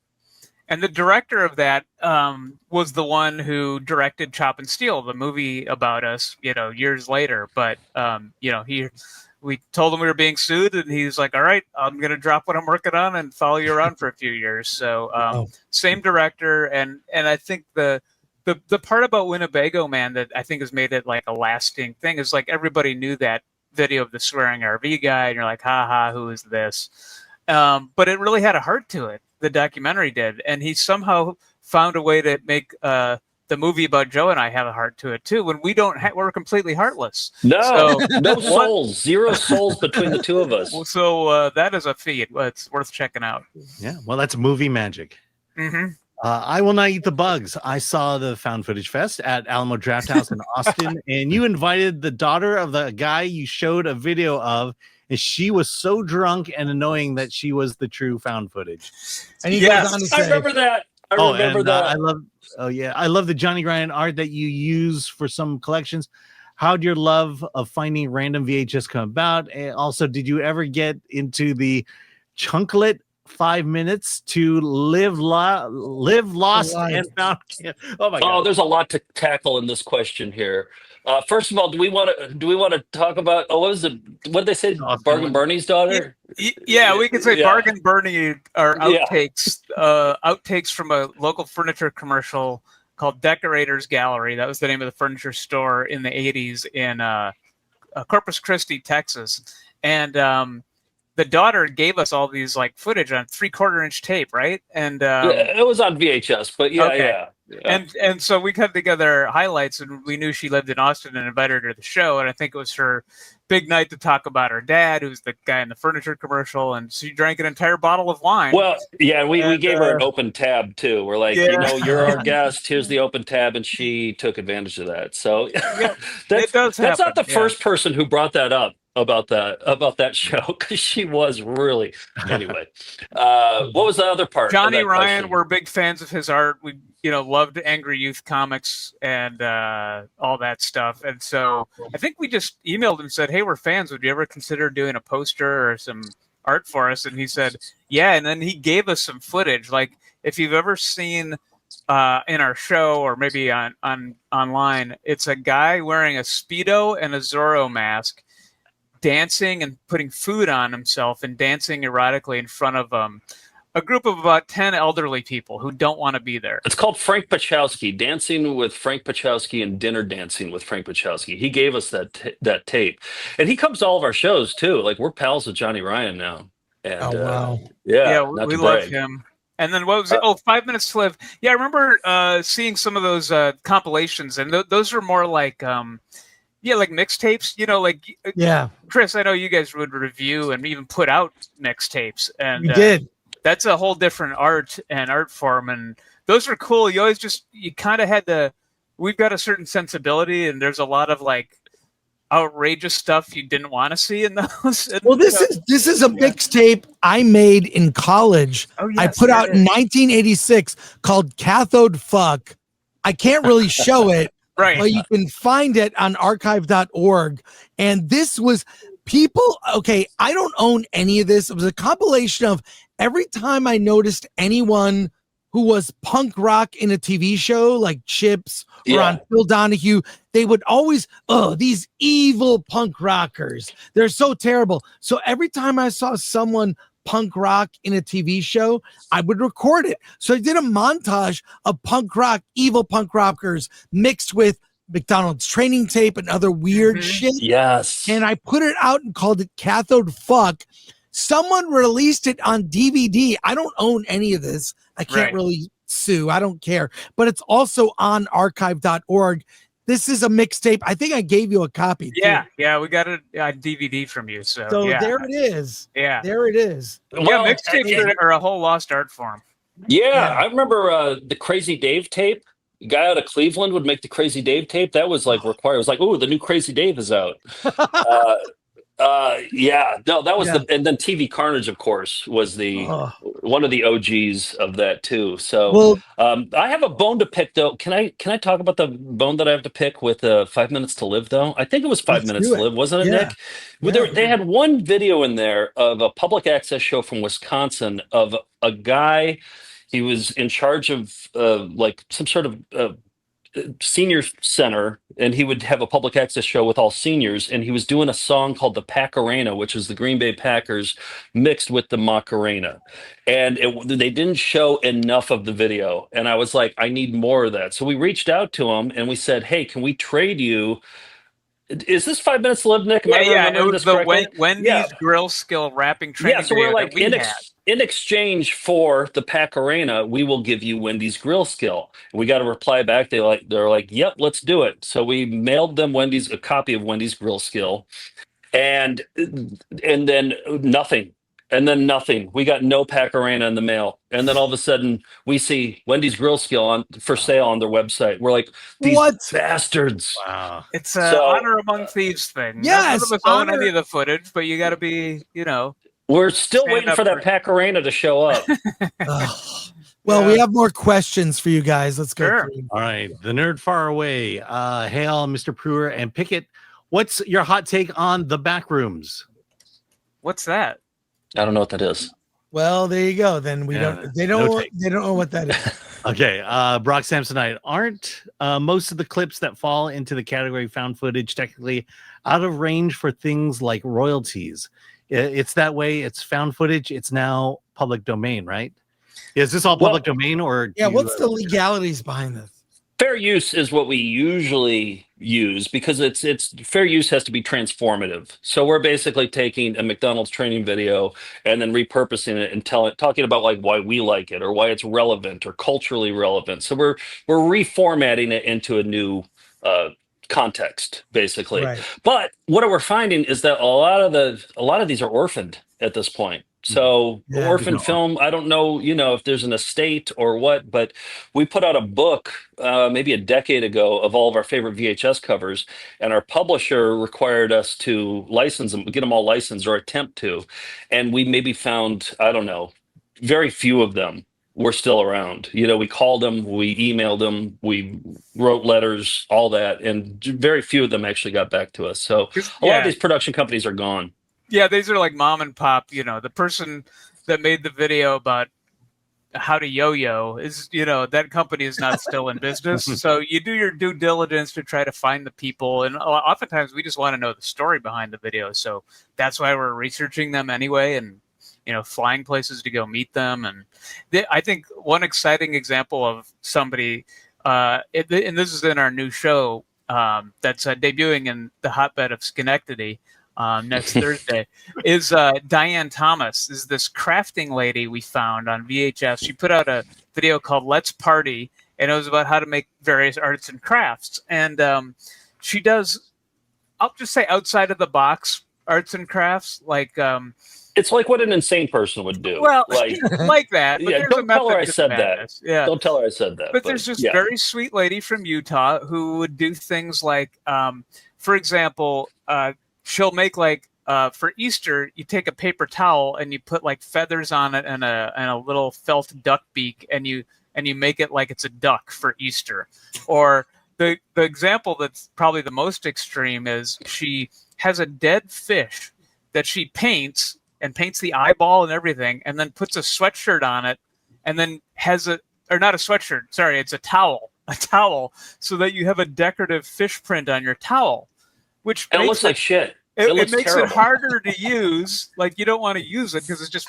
And the director of that was the one who directed Chop and Steal, the movie about us, years later. But, we told him we were being sued, and he's like, all right, I'm going to drop what I'm working on and follow you around for a few years. So same director. And I think the part about Winnebago Man that I think has made it like a lasting thing is like everybody knew that video of the swearing RV guy, and you're like, ha, who is this? But it really had a heart to it. The documentary did, and he somehow found a way to make the movie about Joe and I have a heart to it too. When we don't, we're completely heartless. No, no souls, zero souls between the two of us. So that is a feat. It's worth checking out. Yeah, well, that's movie magic. Mm-hmm. I Will Not Eat the Bugs. I saw the Found Footage Fest at Alamo Draft House in Austin, and you invited the daughter of the guy you showed a video of, and she was so drunk and annoying that she was the true found footage. And he goes on to say, I remember that. I remember that. I love the Johnny Ryan art that you use for some collections. How'd your love of finding random VHS come about? And also, did you ever get into the chunklet 5 minutes to live lost and found? Oh my god! Oh, there's a lot to tackle in this question here. First of all, do we want to talk about? Oh, what was it? What did they say? Bargain Bernie's daughter? Yeah, we could say Bargain Bernie are outtakes. Outtakes from a local furniture commercial called Decorators Gallery. That was the name of the furniture store in the 80s in Corpus Christi, Texas. And the daughter gave us all these like footage on 3/4-inch tape, right? And it was on VHS, but yeah. And so we cut together highlights, and we knew she lived in Austin and invited her to the show. And I think it was her big night to talk about her dad, who's the guy in the furniture commercial, and she drank an entire bottle of wine. Well, yeah, we gave her an open tab too. We're like, you're our guest. Here's the open tab, and she took advantage of that. So that's not the first person who brought that up about that show, because she was really anyway. What was the other part? Johnny Ryan, we're big fans of his art. We loved Angry Youth comics and all that stuff. And so I think we just emailed him and said, hey, we're fans. Would you ever consider doing a poster or some art for us? And he said, yeah. And then he gave us some footage. Like, if you've ever seen in our show or maybe on online, it's a guy wearing a Speedo and a Zorro mask, dancing and putting food on himself and dancing erotically in front of a group of about 10 elderly people who don't want to be there. It's called Frank Pachowski, Dancing with Frank Pachowski and Dinner Dancing with Frank Pachowski. He gave us that tape. And he comes to all of our shows, too. Like, we're pals with Johnny Ryan now. And, wow. Yeah, we love him. And then what was it? 5 Minutes to Live. Yeah, I remember seeing some of those compilations, and those are more like... like mixtapes, Chris, I know you guys would review and even put out mixtapes, and we did. That's a whole different art form, and those are cool. You always you kind of had we've got a certain sensibility, and there's a lot of like outrageous stuff you didn't want to see in those. And, well, this is a mixtape I made in college. Oh, yes, I put out in 1986 called Cathode Fuck. I can't really show it. Right. Well, you can find it on archive.org. And this was people. Okay, I don't own any of this. It was a compilation of every time I noticed anyone who was punk rock in a TV show like Chips or on Phil Donahue, they would always, these evil punk rockers. They're so terrible. So every time I saw someone punk rock in a TV show, I would record it. So I did a montage of punk rock, evil punk rockers mixed with McDonald's training tape and other weird shit. Yes. And I put it out and called it Cathode Fuck. Someone released it on DVD. I don't own any of this. I can't really sue. I don't care. But it's also on archive.org. This is a mixtape. I think I gave you a copy. Yeah, we got it on DVD from you. So there it is. Yeah, there it is. Well, mixtapes are a whole lost art form. Yeah, I remember the Crazy Dave tape. The guy out of Cleveland would make the Crazy Dave tape. That was like required. It was like, the new Crazy Dave is out. That was and then TV Carnage, of course, was one of the OGs of that too. So I have a bone to pick though. Can I talk about the bone that I have to pick with 5 Minutes to Live though? I think it was 5 Minutes to Live, wasn't it, Nick? They had one video in there of a public access show from Wisconsin of a guy. He was in charge of like some sort of senior center, and he would have a public access show with all seniors, and he was doing a song called the Pacarena, which is the Green Bay Packers mixed with the Macarena, and they didn't show enough of the video, and I was like, I need more of that. So we reached out to him and we said, hey, can we trade you Is this 5 Minutes to Live, Nick? Am I Yeah, it remembering was this the correctly? Wendy's Yeah. grill skill wrapping training Yeah, so we're video like, that we had. in exchange for the Pack Arena, we will give you Wendy's grill skill. We got a reply back. They're like, yep, let's do it. So we mailed them a copy of Wendy's grill skill, and then nothing. And then nothing. We got no Pack Arena in the mail. And then all of a sudden we see Wendy's grill skill for sale on their website. We're like, these What? bastards. Wow. It's an So, honor among thieves thing. Yes, None of us own honor. any of the footage, but you got to be, We're still Stand waiting up for that for- Pack Arena to show up. Ugh. Well, we have more questions for you guys. Let's go. Sure. through. All right, the nerd far away. Hail, Mr. Prueher and Pickett. What's your hot take on the back rooms? What's that? I don't know what that is. Well, there you go. Then they don't know what that is. Okay, Brock Samsonite. Aren't most of the clips that fall into the category found footage technically out of range for things like royalties? It's that way. It's found footage. It's now public domain, right? Is this all public domain or? Yeah. What's the legalities behind this? Fair use is what we usually use because it's fair use has to be transformative. So we're basically taking a McDonald's training video and then repurposing it and talking about like why we like it or why it's relevant or culturally relevant. So we're reformatting it into a new context, basically. Right. But what we're finding is that a lot of these are orphaned at this point. So orphan film, I don't know, if there's an estate or what, but we put out a book maybe a decade ago of all of our favorite VHS covers, and our publisher required us to license them, get them all licensed or attempt to. And we maybe found, I don't know, very few of them were still around. We called them, we emailed them, we wrote letters, all that, and very few of them actually got back to us. So a lot of these production companies are gone. Yeah, these are like mom and pop. The person that made the video about how to yo-yo is, that company is not still in business. So you do your due diligence to try to find the people. And oftentimes we just want to know the story behind the video. So that's why we're researching them anyway and, flying places to go meet them. And I think one exciting example of somebody, and this is in our new show that's debuting in the hotbed of Schenectady, next Thursday, is Diane Thomas, is this crafting lady we found on VHS. She put out a video called Let's Party, and it was about how to make various arts and crafts. And she does, I'll just say, outside of the box arts and crafts, like it's like what an insane person would do. Well, like that. But yeah, there's don't a method tell her I to said madness. that. Yeah. Don't tell her I said that. But there's this very sweet lady from Utah who would do things like, for example, she'll make for Easter, you take a paper towel and you put like feathers on it and a little felt duck beak, and you make it like it's a duck for Easter. Or the example that's probably the most extreme is she has a dead fish that she paints the eyeball and everything, and then puts a sweatshirt on it, and then not a sweatshirt, sorry, it's a towel, so that you have a decorative fish print on your towel, which it looks like shit. It looks makes terrible. it harder to use. Like, you don't want to use it because it's just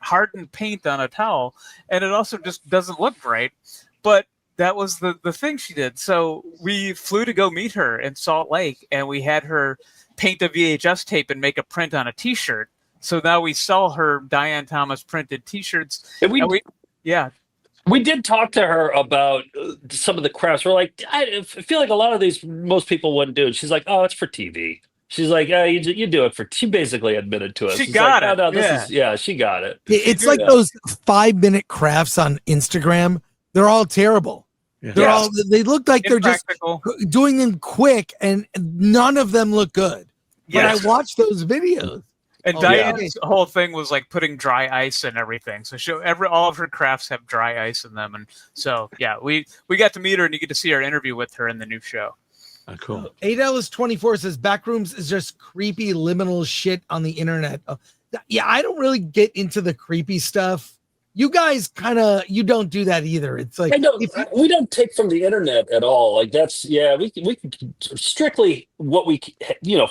hardened paint on a towel, and it also just doesn't look right. But that was the thing she did. So we flew to go meet her in Salt Lake, and we had her paint a VHS tape and make a print on a T-shirt. So now we sell her Diane Thomas printed T-shirts. We did talk to her about some of the crafts. We're like, I feel like a lot of these most people wouldn't do it. She's like, oh, it's for TV. She's like, you do it for. She basically admitted to us. She got it. She got it. It's like those 5-minute crafts on Instagram. They're all terrible. Yeah. They look like they're just doing them quick, and none of them look good. But I watched those videos. And Diane's whole thing was like putting dry ice and everything. So all of her crafts have dry ice in them. And so, we got to meet her, and you get to see our interview with her in the new show. Oh, cool. ADELIS24 says Backrooms is just creepy liminal shit on the internet. I don't really get into the creepy stuff. You guys you don't do that either. It's like we don't take from the internet at all. Like that's we strictly what we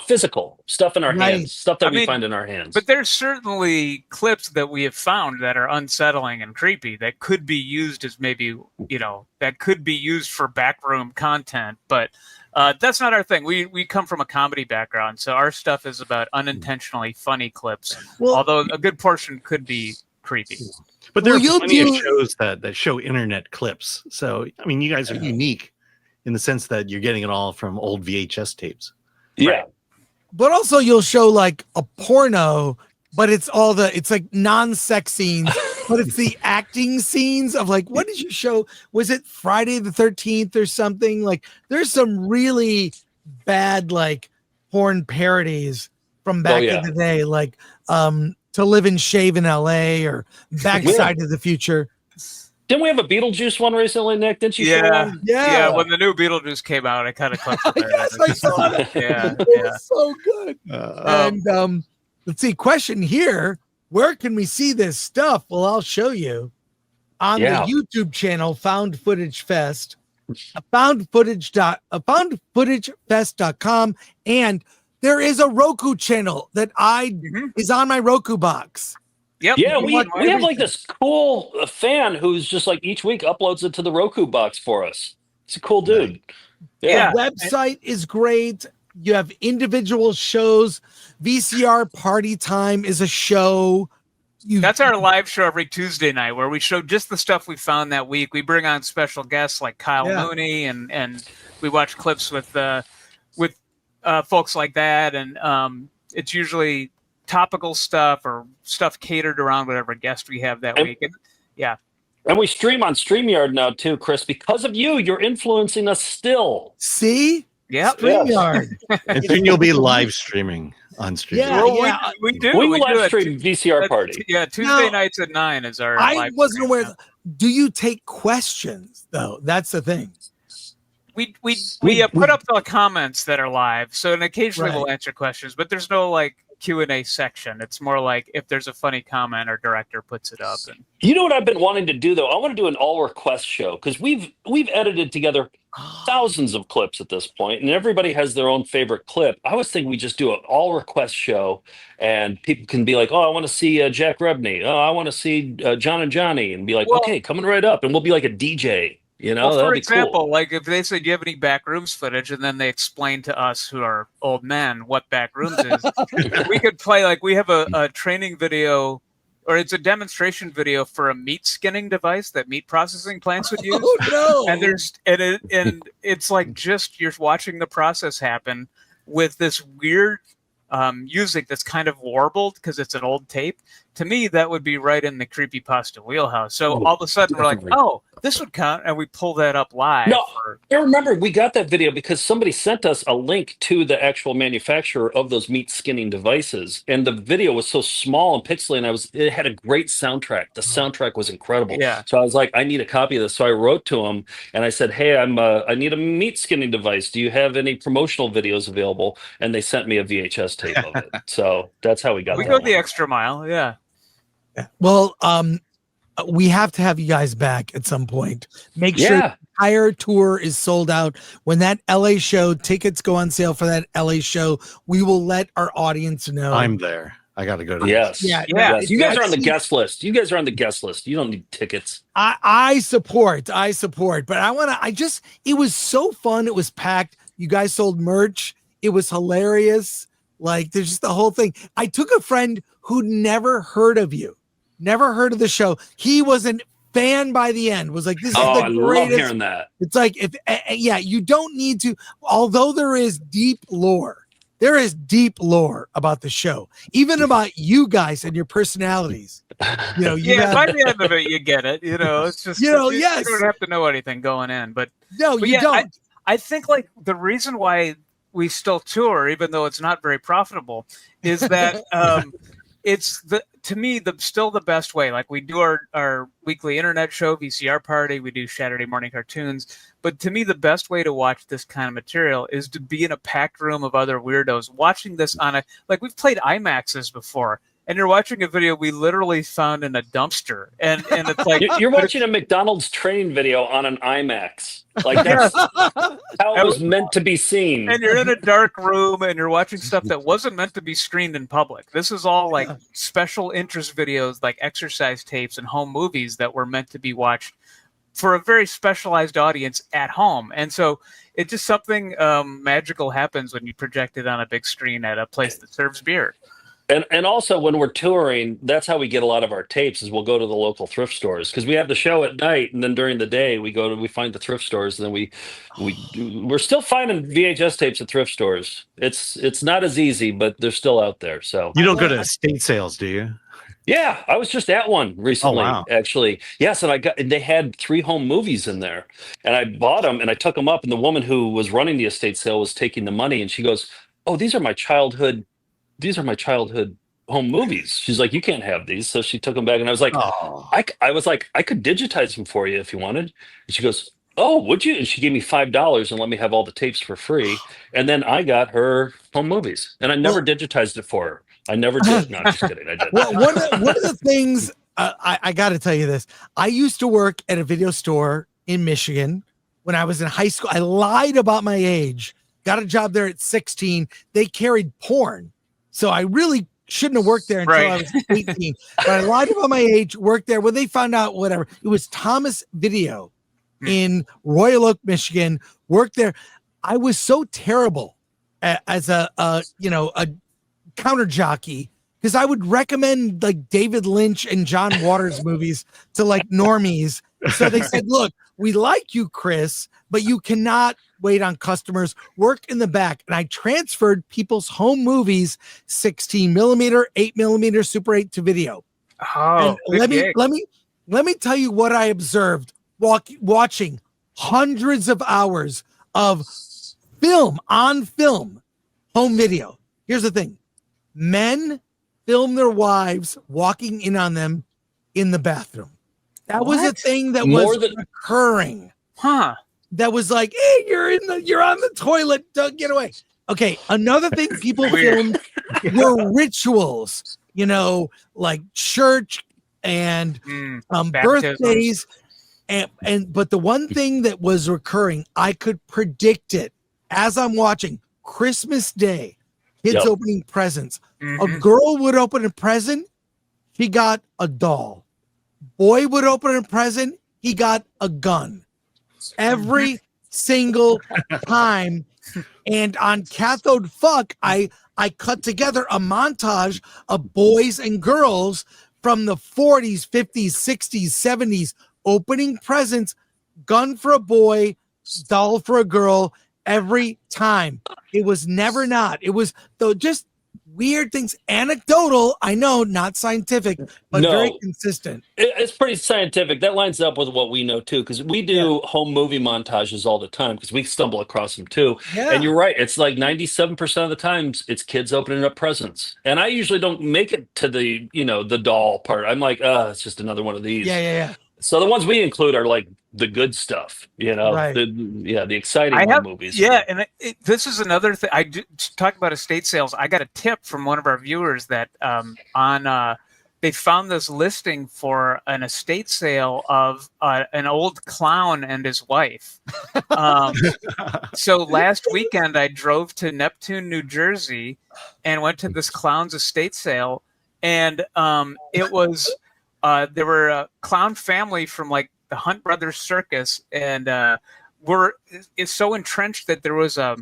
physical stuff in our hands, stuff that we find in our hands. But there's certainly clips that we have found that are unsettling and creepy that could be used as maybe that could be used for backroom content. But That's not our thing. We come from a comedy background, so our stuff is about unintentionally funny clips. Well- although a good portion could be creepy. But there Well, are you'll plenty of do- shows that show internet clips. So I mean, you guys are unique in the sense that you're getting it all from old VHS tapes. Yeah. Right. But also you'll show like a porno, but it's like non-sex scenes, but it's the acting scenes of like, what did you show? Was it Friday the 13th or something? Like there's some really bad like porn parodies from back in the day, like To Live and Shave in LA or Backside of the Future. Didn't we have a Beetlejuice one recently, Nick? Didn't you show one? Yeah. When the new Beetlejuice came out, I kind of clicked it. Yes, I saw it. Yeah, It yeah. was so good. And let's see, question here. Where can we see this stuff? Well, I'll show you on the YouTube channel, Found Footage Fest, foundfootagefest.com. And there is a Roku channel that is on my Roku box. Yep. Yeah, we have like this cool fan who's just like each week uploads it to the Roku box for us. It's a cool dude. The website is great. You have individual shows. VCR Party Time is a show. That's our live show every Tuesday night where we show just the stuff we found that week. We bring on special guests like Kyle Mooney and we watch clips with folks like that. And it's usually topical stuff or stuff catered around whatever guest we have that week. And, and we stream on StreamYard now too, Chris. Because of you, you're influencing us still. See? Yeah. StreamYard. And soon you'll be live streaming on StreamYard. We do. We do live a stream VCR Party. Tuesday nights at 9 is our I live wasn't stream. aware. Do you take questions though? That's the thing. We put up the comments that are live, so and occasionally we'll answer questions, but there's no like Q&A section. It's more like if there's a funny comment, our director puts it up. And You know what I've been wanting to do though? I want to do an all request show because we've edited together thousands of clips at this point, and everybody has their own favorite clip. I was thinking we just do an all request show, and people can be like, "Oh, I want to see Jack Rebney. Oh, I want to see John and Johnny," and be like, "Okay, coming right up," and we'll be like a DJ. You know, for that'd be example, cool. like if they say, "Do you have any back rooms footage?" and then they explain to us who are old men what back rooms is, we could play like we have a training video, or it's a demonstration video for a meat skinning device that meat processing plants would use. Oh no! And it's like just you're watching the process happen with this weird music that's kind of warbled because it's an old tape. To me, that would be right in the creepypasta wheelhouse. So all of a sudden we're like, oh, this would count, and we pull that up live. No, I remember we got that video because somebody sent us a link to the actual manufacturer of those meat skinning devices, and the video was so small and pixely, and it had a great soundtrack. The soundtrack was incredible. Yeah. So I was like, I need a copy of this. So I wrote to him and I said, hey, I need a meat skinning device. Do you have any promotional videos available? And they sent me a VHS tape of it. So that's how we got. We that go one. the extra mile. Yeah. Well, we have to have you guys back at some point. Make sure Yeah. the entire tour is sold out. When that LA show, tickets go on sale for that LA show, we will let our audience know. I'm there. I got to go to Yes. Yeah. Yes. You guys are on the That's- guest list. You guys are on the guest list. You don't need tickets. I support, but it was so fun. It was packed. You guys sold merch. It was hilarious. Like there's just the whole thing. I took a friend who'd never heard of you, never heard of the show. He was a fan by the end, was like, this is Oh, the I love greatest. hearing that. It's like, you don't need to, although there is deep lore about the show, even about you guys and your personalities. You know, By the end of it, you get it. You know, it's just, yes. you don't have to know anything going in, but you don't. I think like the reason why we still tour, even though it's not very profitable, is that it's to me still the best way. Like we do our weekly internet show, VCR Party, we do Saturday morning cartoons, but to me the best way to watch this kind of material is to be in a packed room of other weirdos watching this on we've played IMAXs before. And you're watching a video we literally found in a dumpster, and it's like You're watching a McDonald's training video on an IMAX. Like that's how it was meant to be seen. And you're in a dark room, and you're watching stuff that wasn't meant to be screened in public. This is all like special interest videos, like exercise tapes and home movies that were meant to be watched for a very specialized audience at home. And so it's just something magical happens when you project it on a big screen at a place that serves beer. And also when we're touring, that's how we get a lot of our tapes. Is we'll go to the local thrift stores because we have the show at night, and then during the day we find the thrift stores, and then we're still finding VHS tapes at thrift stores. It's not as easy, but they're still out there. So You don't go to estate sales, do you? yeah, I was just at one recently, actually. Yes, and they had 3 home movies in there, and I bought them and I took them up, and the woman who was running the estate sale was taking the money, and she goes, "Oh, these are my childhood home movies." She's like, "You can't have these." So she took them back, and I was like, I could digitize them for you if you wanted. And she goes, "Oh, would you?" And she gave me $5 and let me have all the tapes for free. And then I got her home movies, and I never digitized it for her. I never did. No, just kidding. I did. Well, one of the things I got to tell you this. I used to work at a video store in Michigan when I was in high school. I lied about my age. Got a job there at 16. They carried porn, so I really shouldn't have worked there until I was 18. But I lied about my age. Worked there when they found out. Whatever. It was Thomas Video in Royal Oak, Michigan. Worked there. I was so terrible as a counter jockey because I would recommend like David Lynch and John Waters movies to like normies. So they said, "Look, we like you, Chris, but you cannot wait on customers. Work in the back." And I transferred people's home movies, 16 millimeter, 8 millimeter, Super 8 to video. Oh, let me tell you what I observed watching hundreds of hours of film on film home video. Here's the thing. Men film their wives walking in on them in the bathroom. That was a thing that was recurring. Huh. That was like, "Hey, you're on the toilet. Don't get away." Okay. Another thing people filmed were rituals, like church and birthdays. But the one thing that was recurring, I could predict it as I'm watching Christmas Day. Kids opening presents. A girl would open a present, he got a doll. Boy would open a present, he got a gun. Every single time. And on Cathode Fuck, I cut together a montage of boys and girls from the 40s, 50s, 60s, 70s opening presents, gun for a boy, doll for a girl. Every time. It was never not. It was just weird things. Anecdotal, I know, not scientific, but very consistent. It's pretty scientific. That lines up with what we know too, because we do home movie montages all the time because we stumble across them too. Yeah. And you're right. It's like 97% of the times it's kids opening up presents. And I usually don't make it to the, the doll part. I'm like, it's just another one of these. Yeah. So the ones we include are like the good stuff, right. the exciting movies. Yeah, and this is another thing. I talk about estate sales. I got a tip from one of our viewers that they found this listing for an estate sale of an old clown and his wife. So last weekend I drove to Neptune, New Jersey, and went to this clown's estate sale, and it was. There were a clown family from like the Hunt Brothers Circus, and it's so entrenched that there was a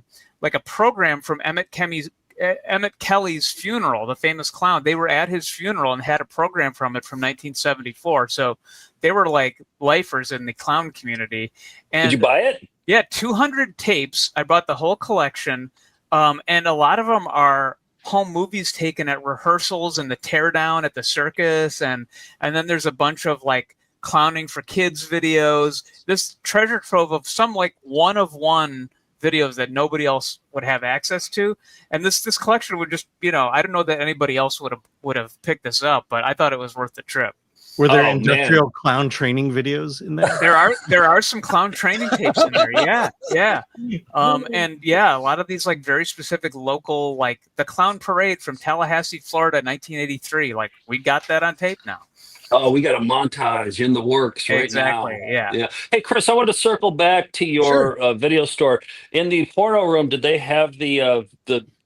program from Emmett Kelly's funeral, the famous clown. They were at his funeral and had a program from it from 1974. So they were like lifers in the clown community. And did you buy it? Yeah, 200 tapes. I bought the whole collection, and a lot of them are home movies taken at rehearsals and the teardown at the circus, and then there's a bunch of like clowning for kids videos. This treasure trove of some like one of one videos that nobody else would have access to, and this collection would just I don't know that anybody else would have picked this up, but I thought it was worth the trip. Were there industrial clown training videos in there? There are some clown training tapes in there. Yeah. And a lot of these like very specific local, like the clown parade from Tallahassee, Florida, 1983. Like we got that on tape now. Oh, we got a montage in the works right now. Exactly. Yeah. Hey, Chris, I want to circle back to your video store. In the porno room, did they have the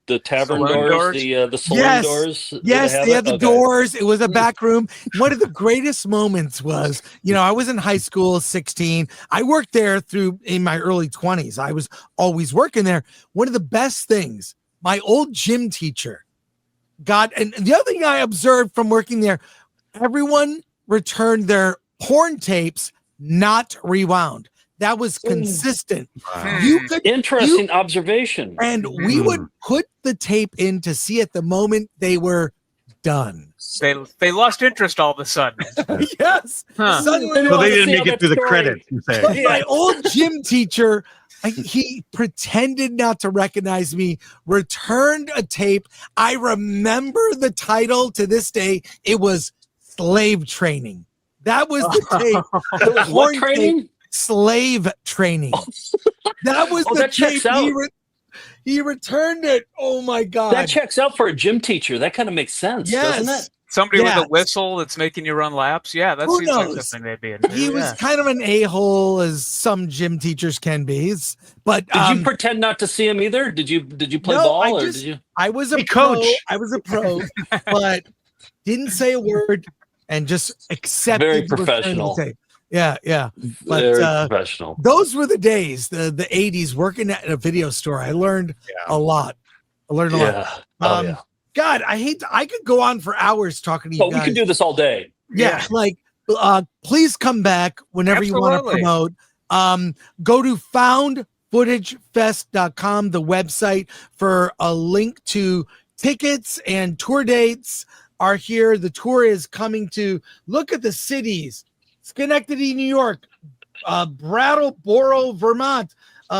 the tavern Saloon doors, the saloon doors. Yes, they had the Okay. doors. It was a back room. One of the greatest moments was, I was in high school, 16. I worked there in my early 20s. I was always working there. One of the best things, my old gym teacher and the other thing I observed from working there, everyone returned their porn tapes not rewound. That was consistent. Interesting observation. And we would put the tape in to see at the moment they were done. They lost interest all of a sudden. Yes. Suddenly, So they didn't make it through the credits. But my old gym teacher, he pretended not to recognize me, returned a tape. I remember the title to this day. It was Slave Training. That was the tape. It was what training? Tape. Slave Training. That was the that tape. checks out. He returned it. Oh my God. That checks out for a gym teacher. That kind of makes sense, doesn't it? Somebody with a whistle that's making you run laps. Yeah, that seems like something they'd be into. He was kind of an a-hole, as some gym teachers can be. But did you pretend not to see him either? Did you play ball did you? I was a coach. I was a pro, but didn't say a word and just accepted. Very professional. Yeah. But very professional. Those were the days, the 80s, working at a video store. I learned a lot. Yeah. God, I could go on for hours talking to you guys. We could do this all day. Yeah. Please come back whenever you want to promote. Go to foundfootagefest.com, the website, for a link to tickets and tour dates are here. The tour is coming to look at the cities: Schenectady, New York, Brattleboro, Vermont,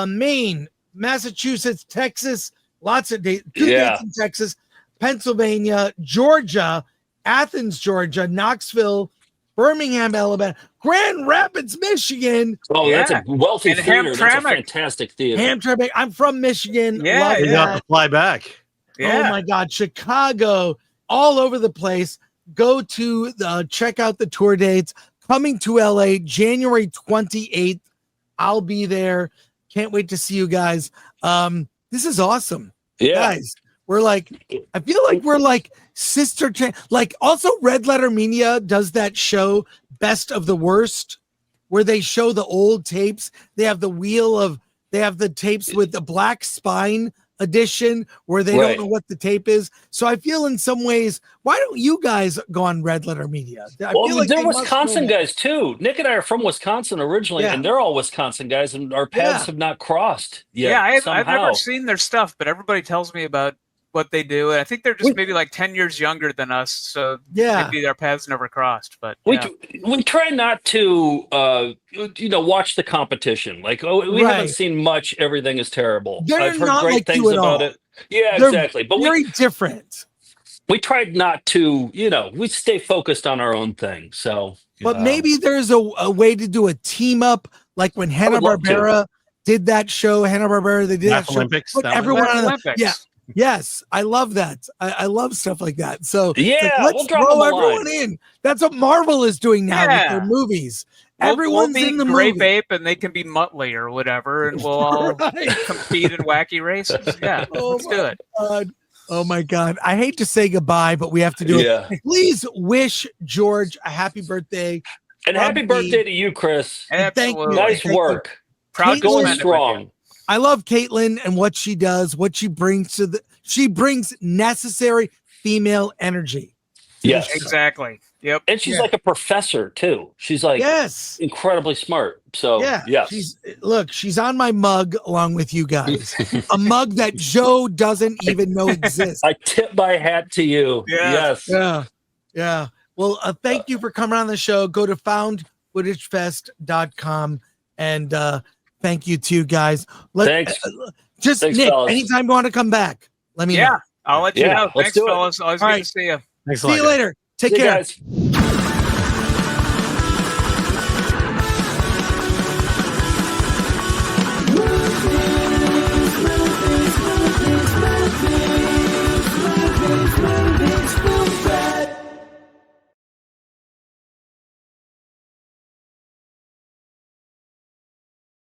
Maine, Massachusetts, Texas, lots of dates, two dates in Texas, Pennsylvania, Georgia, Athens, Georgia, Knoxville, Birmingham, Alabama, Grand Rapids, Michigan. Oh, that's a wealthy theater. That's a fantastic theater. Hamtramck. I'm from Michigan. You have to fly back. Oh my God, Chicago, all over the place. Go to check out the tour dates. Coming to LA, January 28th. I'll be there. Can't wait to see you guys. This is awesome. Guys, I feel like we're like sister. Also Red Letter Media does that show, Best of the Worst, where they show the old tapes. They have the tapes with the black spine edition where they don't know what the tape is. So I feel in some ways, why don't you guys go on Red Letter Media? I feel like they're Wisconsin guys too. Nick and I are from Wisconsin originally, and they're all Wisconsin guys, and our paths have not crossed yet. Yeah, I've never seen their stuff, but everybody tells me about what they do, and I think they're just maybe like 10 years younger than us, so maybe our paths never crossed. But we try not to watch the competition. We haven't seen much. Everything is terrible. I've heard great things about it. Yeah, They're exactly. But very different. We tried not to, we stay focused on our own thing. So, but maybe there's a way to do a team up, like when Hanna-Barbera did that show. Hanna-Barbera, they did that show. Put everyone on Olympics. Yes, I love that. I love stuff like that. So let's throw everyone in. That's what Marvel is doing now with their movies. Everyone's we'll in the Grape movie. Ape, and they can be Muttley or whatever, and we'll all compete in wacky races. Yeah, let's do it. God. Oh my God! I hate to say goodbye, but we have to do it. Please wish George a happy birthday, and happy birthday to you, Chris. Thank you. Nice work. Proud going strong. I love Caitlin and what she does, what she brings she brings necessary female energy. Yes, exactly. Yep. And she's like a professor too. She's like incredibly smart. So she's on my mug along with you guys. A mug that Joe doesn't even know exists. I tip my hat to you. Yes. Yeah. Well, thank you for coming on the show. Go to foundfootagefest.com and thank you to you guys. Thanks. Thanks, Nick, fellas. anytime you want to come back, let me know. I'll let you know. Let's Thanks, fellas. Always good to see you. See you later. Take care. Guys.